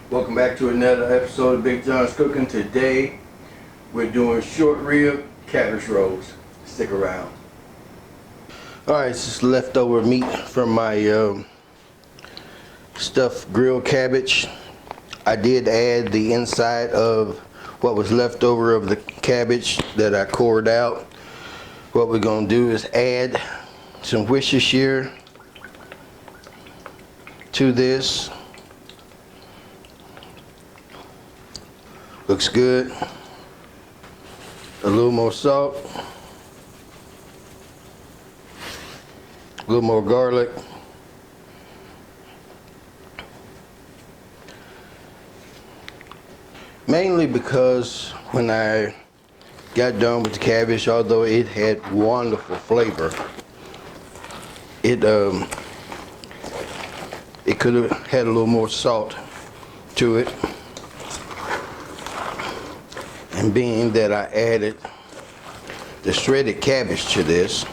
Welcome back to another episode of Big John's Cooking. Today we're doing short rib cabbage rolls. Stick around. Alright, this is leftover meat from my stuffed grilled cabbage. I did add the inside of what was left over of the cabbage that I cored out. What we're going to do is add some Worcestershire to this. Looks good. A little more salt. A little more garlic. Mainly because when I got done with the cabbage, although it had wonderful flavor, it could have had a little more salt to it. And being that I added the shredded cabbage to this,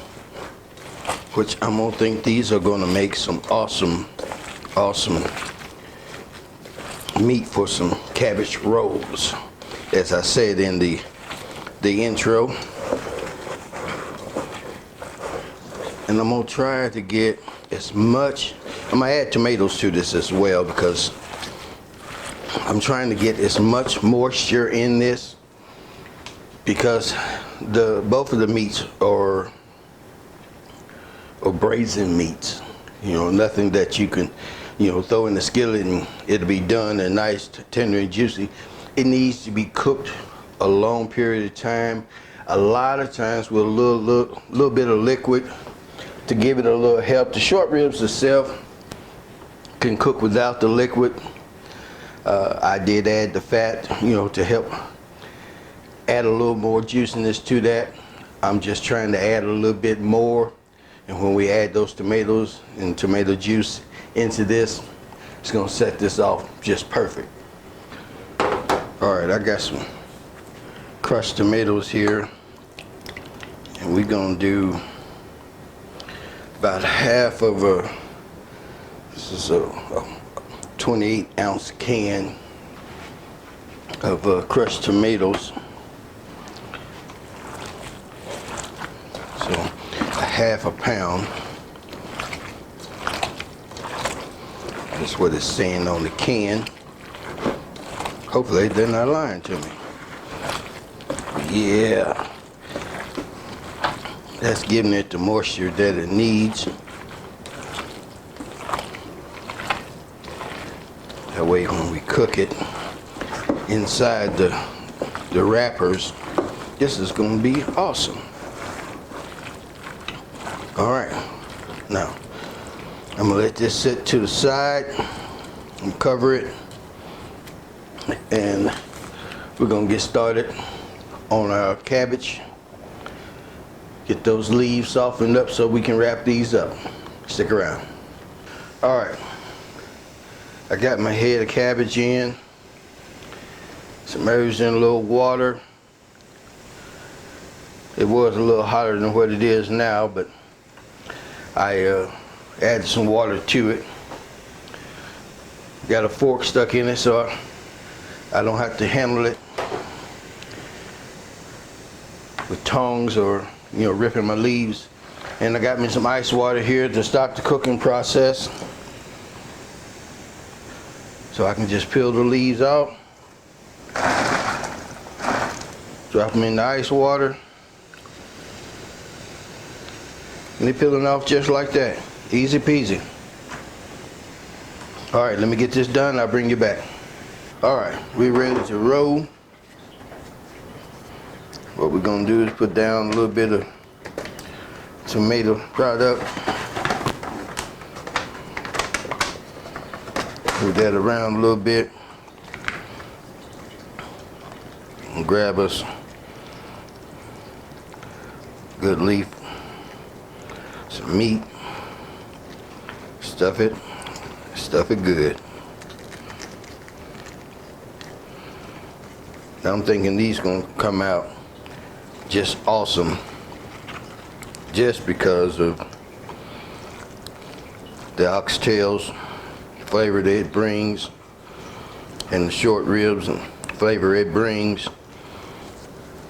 which I'm gonna think these are gonna make some awesome meat for some cabbage rolls, as I said in the intro. And I'm gonna try to get as much, I'm gonna add tomatoes to this as well, because I'm trying to get as much moisture in this, because both of the meats are braised meats. You know, nothing that you can, throw in the skillet and it'll be done and nice, tender and juicy. It needs to be cooked a long period of time, a lot of times with a little bit of liquid to give it a little help. The short ribs itself can cook without the liquid. I did add the fat, to help add a little more juiciness to that. I'm just trying to add a little bit more, and when we add those tomatoes and tomato juice into this, it's gonna set this off just perfect. All right, I got some crushed tomatoes here, and we're gonna do about half of this is a 28-ounce can of crushed tomatoes. So a half a pound. That's what it's saying on the can. Hopefully they're not lying to me. Yeah. That's giving it the moisture that it needs. That way when we cook it inside the wrappers, this is going to be awesome. All right, now I'm gonna let this sit to the side and cover it, and we're gonna get started on our cabbage. Get those leaves softened up so we can wrap these up. Stick around. All right, I got my head of cabbage in, submerged in a little water. It was a little hotter than what it is now, but I added some water to it. Got a fork stuck in it so I don't have to handle it with tongs or ripping my leaves. And I got me some ice water here to stop the cooking process, so I can just peel the leaves out, drop them in the ice water, and they're peeling off just like that. Easy peasy. All right, let me get this done. I'll bring you back. All right, we're ready to roll. What we're gonna do is put down a little bit of tomato product. Move that around a little bit. And grab us a good leaf. Some meat, stuff it good. Now I'm thinking these gonna come out just awesome, just because of the oxtails flavor that it brings. and the short ribs and flavor it brings.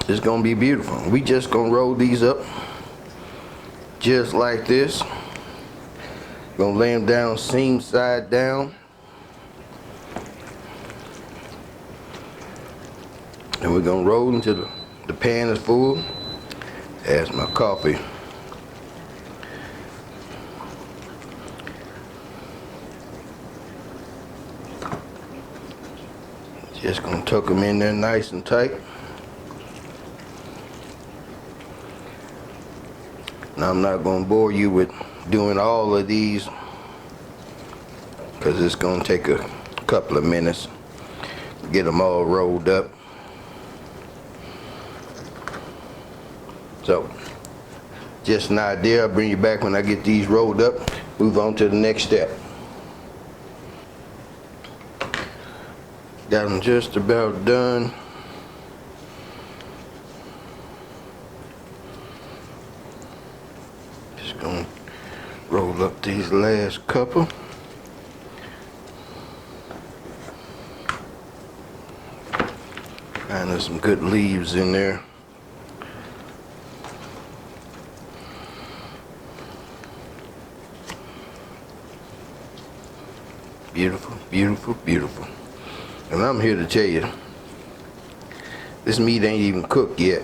It's gonna be beautiful. We just gonna roll these up just like this. Gonna lay them down seam side down. And we're gonna roll until the pan is full. As my coffee. Just gonna tuck them in there nice and tight. Now I'm not gonna bore you with doing all of these because it's gonna take a couple of minutes to get them all rolled up. So, just an idea. I'll bring you back when I get these rolled up. Move on to the next step. Got them just about done. Just gonna roll up these last couple. And there's some good leaves in there. Beautiful, beautiful, beautiful. And I'm here to tell you, this meat ain't even cooked yet,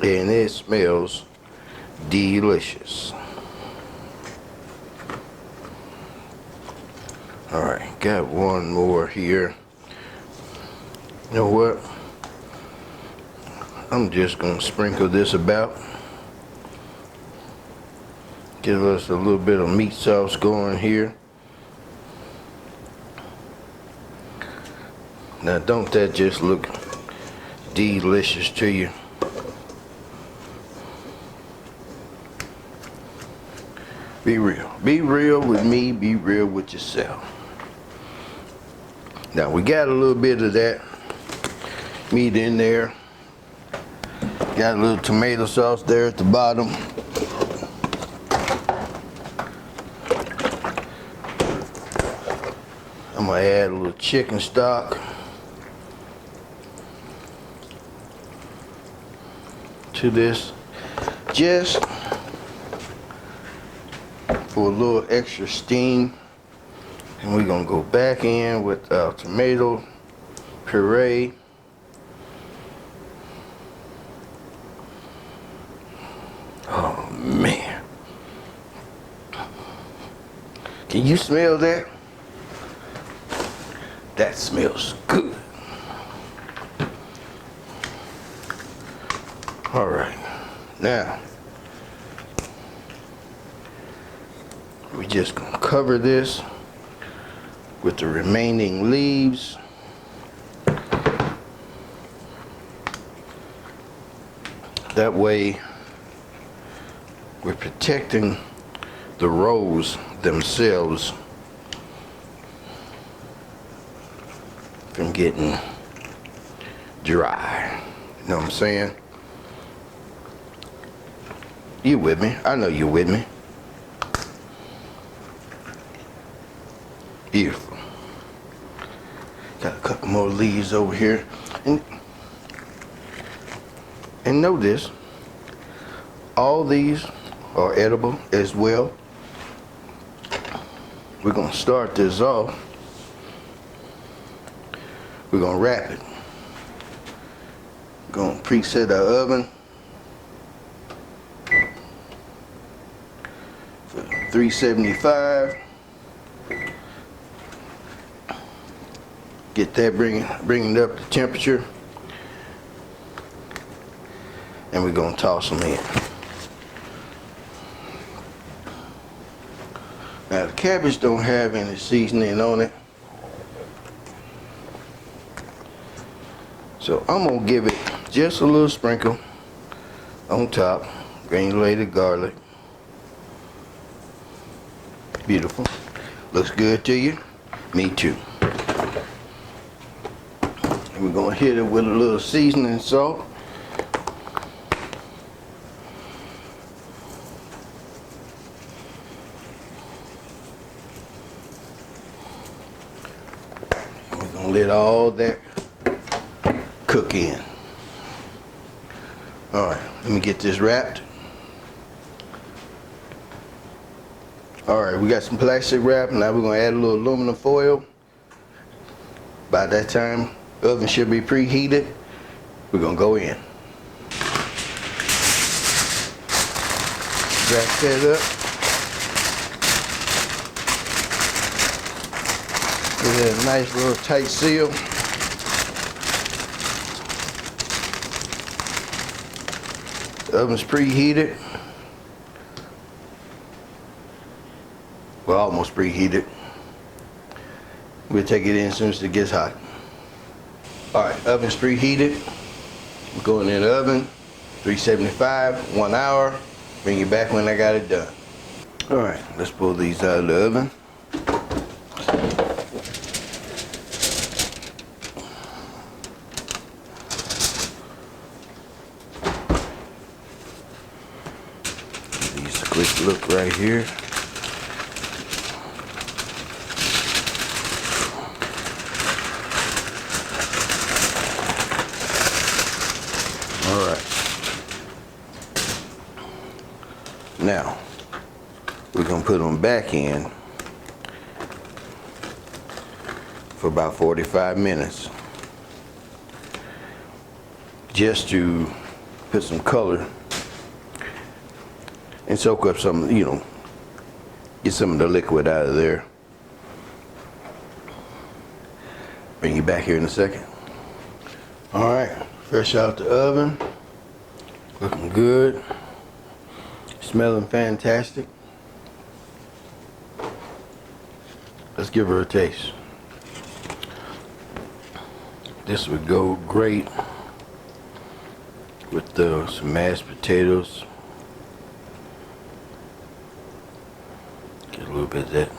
and it smells delicious. All right, got one more here. You know what? I'm just gonna sprinkle this about. Give us a little bit of meat sauce going here. Now don't that just look delicious to you? Be real. Be real with me, be real with yourself. Now we got a little bit of that meat in there. Got a little tomato sauce there at the bottom. I'm gonna add a little chicken stock to this, just for a little extra steam. And we're gonna go back in with our tomato puree. Oh man, can you smell that? That smells good. All right, now we just gonna cover this with the remaining leaves. That way we're protecting the rolls themselves from getting dry. You know what I'm saying? You with me? I know you're with me. Beautiful. Got a couple more leaves over here. And know this, all these are edible as well. We're gonna start this off. We're gonna wrap it. Gonna preset our oven for 375. Get that bringing up the temperature, and we're gonna toss them in. Now the cabbage don't have any seasoning on it, so I'm gonna give it just a little sprinkle on top. Granulated garlic. Beautiful. Looks good to you? Me too. And we're gonna hit it with a little seasoning salt. We're gonna let let all that cook in. All right, let me get this wrapped. All right, we got some plastic wrap. Now we're gonna add a little aluminum foil. By that time, the oven should be preheated. We're gonna go in. Wrap that up. Give that a nice little tight seal. The oven's preheated. Well, almost preheated. We'll take it in as soon as it gets hot. All right, oven's preheated. We're going in the oven, 375, 1 hour. Bring it back when I got it done. All right, let's pull these out of the oven. Give these a quick look right here. All right. Now, we're gonna put them back in for about 45 minutes just to put some color and soak up some, get some of the liquid out of there. Bring you back here in a second. All right, fresh out the oven, looking good. Smelling fantastic. Let's give her a taste. This would go great with some mashed potatoes. Get a little bit of that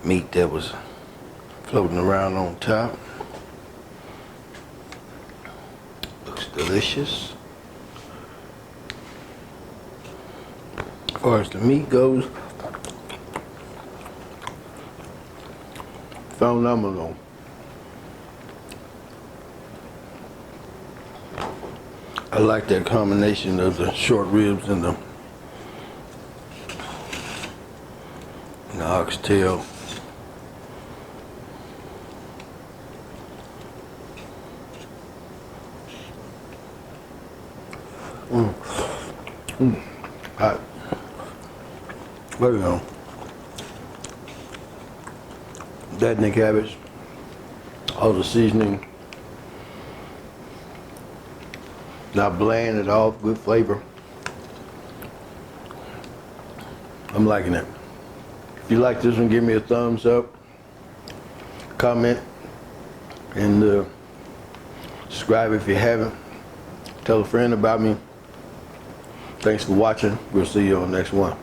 meat that was floating around on top. Looks delicious. As far as the meat goes, phenomenal. I like that combination of the short ribs and the oxtail. Hot. There you go. That and the cabbage, all the seasoning, not bland at all, good flavor. I'm liking it. If you like this one, give me a thumbs up, comment, and subscribe if you haven't. Tell a friend about me. Thanks for watching. We'll see you on the next one.